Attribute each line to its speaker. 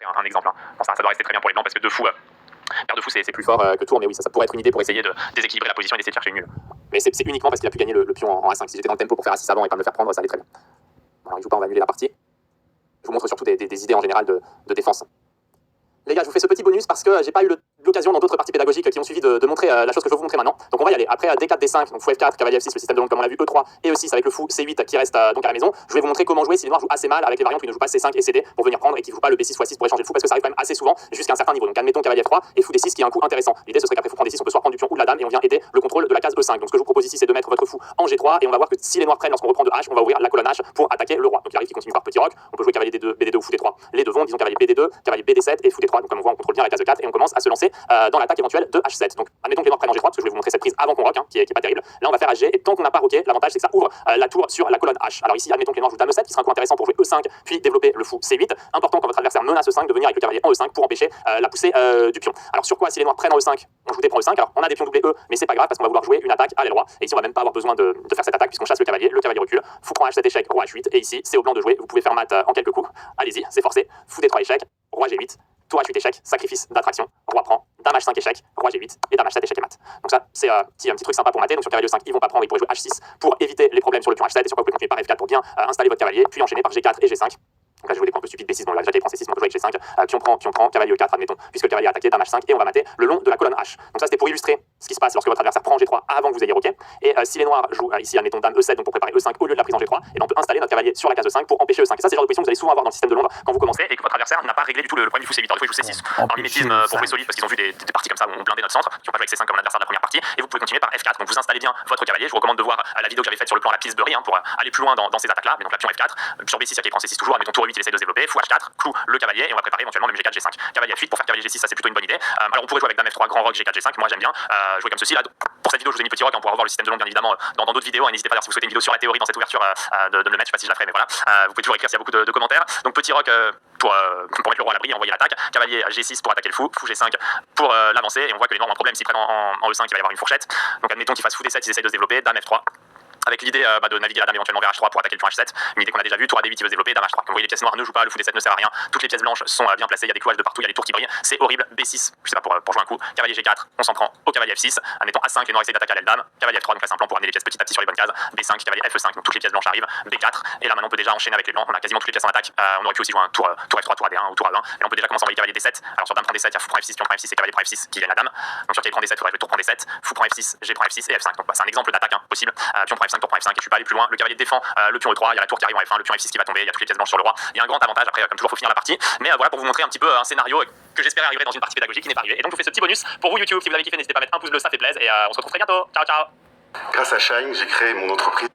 Speaker 1: Un exemple, hein. Bon, ça doit rester très bien pour les blancs parce que deux fous, paire de fous c'est plus fort que tour, mais oui, ça pourrait être une idée pour essayer de déséquilibrer la position et d'essayer de chercher une nulle. Mais c'est uniquement parce qu'il a pu gagner le pion en A5. Si j'étais dans le tempo pour faire A6 avant et pas me le faire prendre, ça allait très bien. Alors il joue pas, on va annuler la partie. Je vous montre surtout des idées en général de défense. Les gars, je vous fais ce petit bonus parce que j'ai pas eu l'occasion dans d'autres parties pédagogiques qui ont suivi de montrer la chose que je vais vous montrer maintenant. Donc on va y aller. Après D4, D5, donc fou F4, cavalier F6, le système de longue comme on l'a vu, E3 et E6 avec le fou C8 qui reste donc à la maison. Je vais vous montrer comment jouer si les noirs jouent assez mal avec les variantes qui ne jouent pas C5 et CD pour venir prendre et qui ne jouent pas le B6 ou A6 pour échanger le fou parce que ça arrive quand même assez souvent jusqu'à un certain niveau. Donc admettons cavalier F3 et fou D6 qui est un coup intéressant. L'idée ce serait qu'après fou prend D6, on peut soit prendre du pion ou de la dame et on vient aider le contrôle de la case E5. Donc ce que je vous propose ici c'est de mettre votre fou en G3 et on va voir que si les noirs prennent lorsqu'on reprend de H, on va ouvrir la colonne H pour attaquer le roi. Donc il arrive qu'il continue par petit roc. On peut jouer cavalier D2, BD2 ou fou D3. Les deux vont, disons cavalier BD2, cavalier BD7 et fou D3. Donc comme on voit on contrôle bien la case E4 et on commence à se lancer dans l'attaque éventuelle de H7. Donc admettons que les noirs prennent en G3 parce que je vais vous montrer cette prise avant qu'on rock, hein, qui est pas terrible. Là on va faire HG et tant qu'on n'a pas rocké, l'avantage c'est que ça ouvre la tour sur la colonne H. Alors ici admettons que les noirs jouent dame E7 qui sera un coup intéressant pour jouer E5 puis développer le fou C8. Important quand votre adversaire menace E5 de venir avec le cavalier en E5 pour empêcher la poussée du pion. Alors sur quoi si les noirs prennent en E5, on joue des prend E5. Alors on a des pions doublés E mais c'est pas grave parce qu'on va vouloir jouer une attaque à l'aile roi et ici on va même pas avoir besoin de faire cette attaque puisqu'on chasse le cavalier recule, fou prend H7 échec, roi H8 et ici c'est au blanc de jouer, vous pouvez faire mat en quelques coups. Allez-y, c'est forcé, fou D3 échec, roi G8. Tour H8 échec, sacrifice d'attraction, roi prend, dame H5 échec, roi G8 et dame H7 échec et mat. Donc ça c'est un petit truc sympa pour mater. Donc sur cavalier 5 ils vont pas prendre, ils pourraient jouer H6 pour éviter les problèmes sur le pion H7 et sur quoi vous pouvez continuer par F4 pour bien installer votre cavalier, puis enchaîner par G4 et G5. Donc là je joue des points un peu stupides B6, donc là j'ai prend C6, mais on peut jouer avec G5, pion prend, cavalier E4 admettons, puisque le cavalier a attaqué, dame H5 et on va mater le long de la colonne H. Donc ça c'était pour illustrer ce qui se passe lorsque votre adversaire prend G3 avant que vous ayez roqué. Et si les noirs jouent ici admettons dame E7 donc pour préparer E5 au lieu de la prise en G3, et on peut installer notre cavalier sur la case E5 pour empêcher E5. Et ça c'est le genre de position que vous allez souvent avoir dans le système de Londres quand vous commencez et que votre adversaire n'a pas réglé du tout le problème du fou C8. Alors des fois il joue C6 en mimétisme pour jouer solide parce qu'ils ont vu des parties comme ça où on blindait notre centre, qui ont pas joué avec C5 comme l'adversaire de la première partie, et vous pouvez continuer par F4. Donc vous installez bien votre cavalier. Je vous recommande de voir la vidéo que j'avais faite sur le plan la Pillsbury pour aller plus loin dans ces attaques là. Mais donc la pion F4, sur B6 il y a qui prend C6 toujours, admettons tour 8 il essaie de se développer, fou H4, clou le cavalier et on va préparer éventuellement même G4 G5. Cavalier F8 pour faire cavalier G6, ça c'est plutôt une bonne idée. Alors on pourrait jouer avec dame F3 grand roc G4 G5, moi j'aime bien jouer comme ceci là. Pour cette vidéo je vous ai mis petit roc, on pourra revoir le système de longue bien évidemment dans d'autres vidéos, et n'hésitez pas d'ailleurs si vous souhaitez une vidéo sur la théorie dans cette ouverture de me le mettre, je sais pas si je la ferai mais voilà. Vous pouvez toujours écrire s'il y a beaucoup de commentaires. Donc petit roc pour mettre le roi à l'abri et envoyer l'attaque, cavalier G6 pour attaquer le fou G5 pour l'avancer, et on voit que les noirs ont un problème s'ils prennent en E5 il va y avoir une fourchette. Donc admettons qu'ils fassent fou D7, ils essayent de se développer, dame F3. Avec l'idée de naviguer la dame éventuellement vers H3 pour attaquer le pion H7, une idée qu'on a déjà vue, tour A D8 il veut se développer, dame H3. Comme vous voyez les pièces noires ne jouent pas, le fou D7 ne sert à rien, toutes les pièces blanches sont bien placées, il y a des cloaches de partout, il y a des tours qui brillent, c'est horrible, B6, je sais pas pour jouer un coup, cavalier G4, on s'en prend au cavalier F6, admettons A5 les noirs essayent d'attaquer à l'aile dame, cavalier F3 donc là c'est un plan pour amener les pièces petit à petit sur les bonnes cases, B5, cavalier F5, donc toutes les pièces blanches arrivent, B4, et là maintenant on peut déjà enchaîner avec les blancs, on a quasiment toutes les pièces en attaque, on aurait pu aussi jouer un tour F3, tour AD1 ou tour A1, et on peut déjà commencer à envoyer cavalier D7, alors sur dame prend D7, il y a fou prend F6, pion prend F6 et cavalier prend F6 qui gagne la dame, donc sur cavalier prend D7, il faudrait le tour prend D7, fou prend F6, G prend F6 et F5, donc c'est un exemple d'attaque possible, pion prend F5, tour prend F5 et je suis pas allé plus loin, le cavalier défend le pion E3, il y a la tour qui arrive en F1, le pion F6 qui va tomber, il y a toutes les pièces blanches sur le roi. Il y a un grand avantage après, comme toujours, faut finir la partie. Mais voilà pour vous montrer un petit peu un scénario que j'espérais arriver dans une partie pédagogique qui n'est pas arrivé. Et donc je vous fais ce petit bonus pour vous YouTube. Si vous avez kiffé, n'hésitez pas à mettre un pouce bleu, ça fait plaisir. Et on se retrouve très bientôt. Ciao ciao.
Speaker 2: Grâce à Shine, j'ai créé mon entreprise.